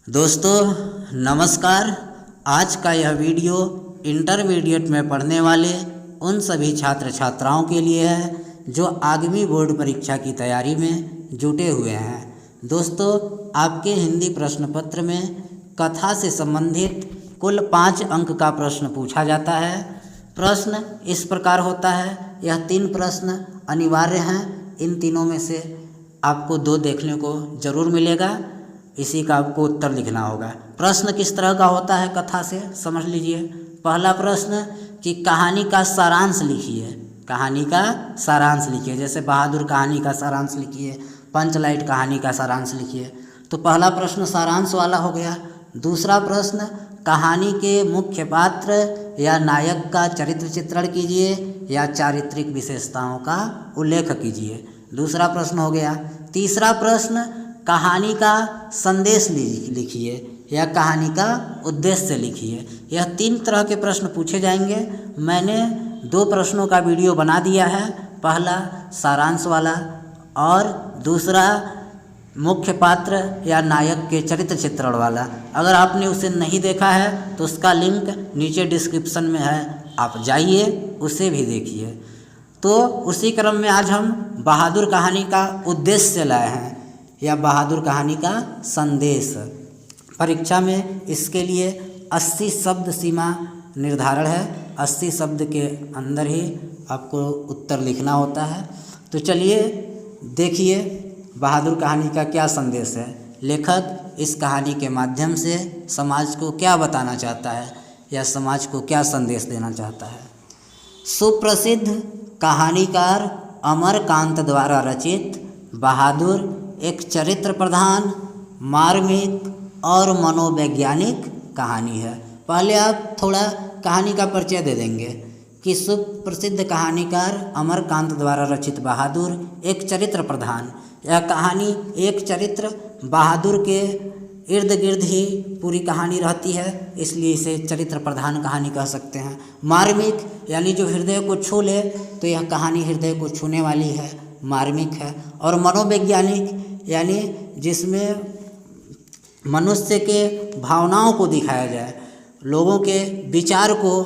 दोस्तों नमस्कार। आज का यह वीडियो इंटरमीडिएट में पढ़ने वाले उन सभी छात्र छात्राओं के लिए है जो आगामी बोर्ड परीक्षा की तैयारी में जुटे हुए हैं। दोस्तों, आपके हिंदी प्रश्न पत्र में कथा से संबंधित कुल 5 अंक का प्रश्न पूछा जाता है। प्रश्न इस प्रकार होता है, यह 3 प्रश्न अनिवार्य हैं। इन तीनों में से आपको 2 देखने को ज़रूर मिलेगा, इसी का आपको उत्तर लिखना होगा। प्रश्न किस तरह का होता है कथा से समझ लीजिए। पहला प्रश्न कि कहानी का सारांश लिखिए। कहानी का सारांश लिखिए, जैसे बहादुर कहानी का सारांश लिखिए, पंचलाइट कहानी का सारांश लिखिए। तो पहला प्रश्न सारांश वाला हो गया। दूसरा प्रश्न कहानी के मुख्य पात्र या नायक का चरित्र चित्रण कीजिए या चारित्रिक विशेषताओं का उल्लेख कीजिए। दूसरा प्रश्न हो गया। तीसरा प्रश्न कहानी का संदेश लिखिए या कहानी का उद्देश्य लिखिए। यह 3 तरह के प्रश्न पूछे जाएंगे। मैंने 2 प्रश्नों का वीडियो बना दिया है, पहला सारांश वाला और दूसरा मुख्य पात्र या नायक के चरित्र चित्रण वाला। अगर आपने उसे नहीं देखा है तो उसका लिंक नीचे डिस्क्रिप्शन में है, आप जाइए उसे भी देखिए। तो उसी क्रम में आज हम बहादुर कहानी का उद्देश्य लाए हैं या बहादुर कहानी का संदेश। परीक्षा में इसके लिए 80 शब्द सीमा निर्धारण है। 80 शब्द के अंदर ही आपको उत्तर लिखना होता है। तो चलिए देखिए बहादुर कहानी का क्या संदेश है। लेखक इस कहानी के माध्यम से समाज को क्या बताना चाहता है या समाज को क्या संदेश देना चाहता है। सुप्रसिद्ध कहानीकार अमरकांत द्वारा रचित बहादुर एक चरित्र प्रधान, मार्मिक और मनोवैज्ञानिक कहानी है। पहले आप थोड़ा कहानी का परिचय दे देंगे कि सुप्रसिद्ध कहानीकार अमरकांत द्वारा रचित बहादुर एक चरित्र प्रधान। यह कहानी एक चरित्र बहादुर के इर्द गिर्द ही पूरी कहानी रहती है, इसलिए इसे चरित्र प्रधान कहानी कह सकते हैं। मार्मिक यानी जो हृदय को छू ले, तो यह कहानी हृदय को छूने वाली है, मार्मिक है। और मनोवैज्ञानिक यानी जिसमें मनुष्य के भावनाओं को दिखाया जाए, लोगों के विचार को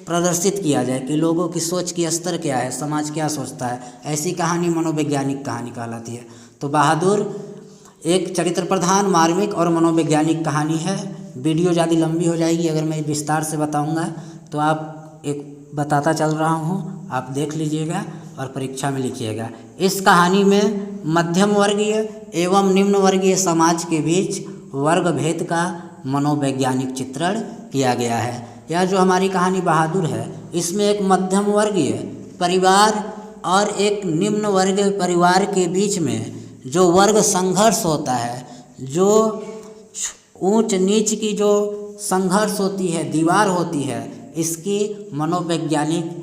प्रदर्शित किया जाए कि लोगों की सोच की स्तर क्या है, समाज क्या सोचता है, ऐसी कहानी मनोवैज्ञानिक कहानी कहलाती है। तो बहादुर एक चरित्र प्रधान, मार्मिक और मनोवैज्ञानिक कहानी है। वीडियो ज़्यादा लंबी हो जाएगी अगर मैं विस्तार से बताऊंगा, तो आप एक बताता चल रहा हूँ, आप देख लीजिएगा और परीक्षा में लिखिएगा। इस कहानी में मध्यम वर्गीय एवं निम्न वर्गीय समाज के बीच वर्ग भेद का मनोवैज्ञानिक चित्रण किया गया है। यह जो हमारी कहानी बहादुर है, इसमें एक मध्यम वर्गीय परिवार और एक निम्न वर्ग परिवार के बीच में जो वर्ग संघर्ष होता है, जो ऊंच नीच की जो संघर्ष होती है, दीवार होती है, इसकी मनोवैज्ञानिक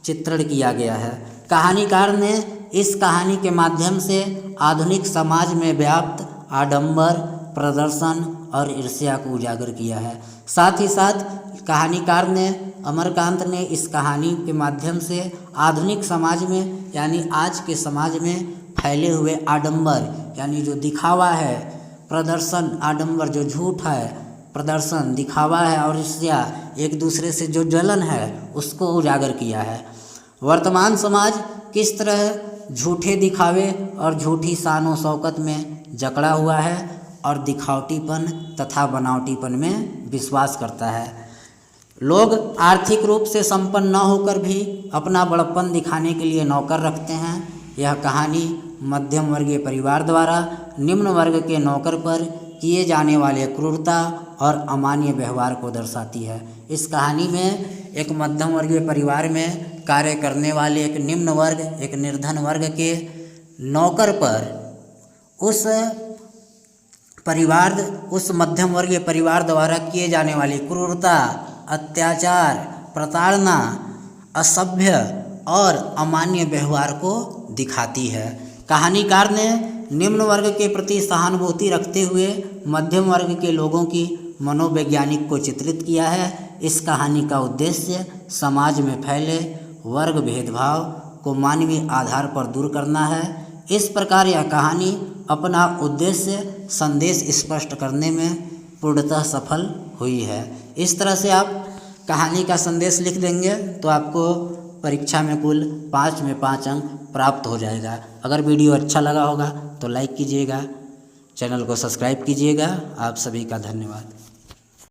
चित्रण किया गया है। कहानीकार ने इस कहानी के माध्यम से आधुनिक समाज में व्याप्त आडंबर, प्रदर्शन और ईर्ष्या को उजागर किया है। साथ ही साथ कहानीकार ने, अमरकांत ने इस कहानी के माध्यम से आधुनिक समाज में यानी आज के समाज में फैले हुए आडंबर यानी जो दिखावा है, प्रदर्शन, आडंबर जो झूठ है, प्रदर्शन, दिखावा है और ईर्ष्या, एक दूसरे से जो जलन है, उसको उजागर किया है। वर्तमान समाज किस तरह झूठे दिखावे और झूठी शान शौकत में जकड़ा हुआ है और दिखावटीपन तथा बनावटीपन में विश्वास करता है। लोग आर्थिक रूप से संपन्न न होकर भी अपना बड़प्पन दिखाने के लिए नौकर रखते हैं। यह कहानी मध्यम वर्गीय परिवार द्वारा निम्न वर्ग के नौकर पर किए जाने वाले क्रूरता और अमान्य व्यवहार को दर्शाती है। इस कहानी में एक मध्यम वर्गीय परिवार में कार्य करने वाले एक निम्न वर्ग, एक निर्धन वर्ग के नौकर पर उस मध्यम वर्गीय परिवार द्वारा किए जाने वाली क्रूरता, अत्याचार, प्रताड़ना, असभ्य और अमान्य व्यवहार को दिखाती है। कहानीकार ने निम्न वर्ग के प्रति सहानुभूति रखते हुए मध्यम वर्ग के लोगों की मनोवैज्ञानिक को चित्रित किया है। इस कहानी का उद्देश्य समाज में फैले वर्ग भेदभाव को मानवीय आधार पर दूर करना है। इस प्रकार यह कहानी अपना उद्देश्य संदेश स्पष्ट करने में पूर्णतः सफल हुई है। इस तरह से आप कहानी का संदेश लिख देंगे तो आपको परीक्षा में कुल 5 में 5 अंक प्राप्त हो जाएगा। अगर वीडियो अच्छा लगा होगा तो लाइक कीजिएगा, चैनल को सब्सक्राइब कीजिएगा। आप सभी का धन्यवाद।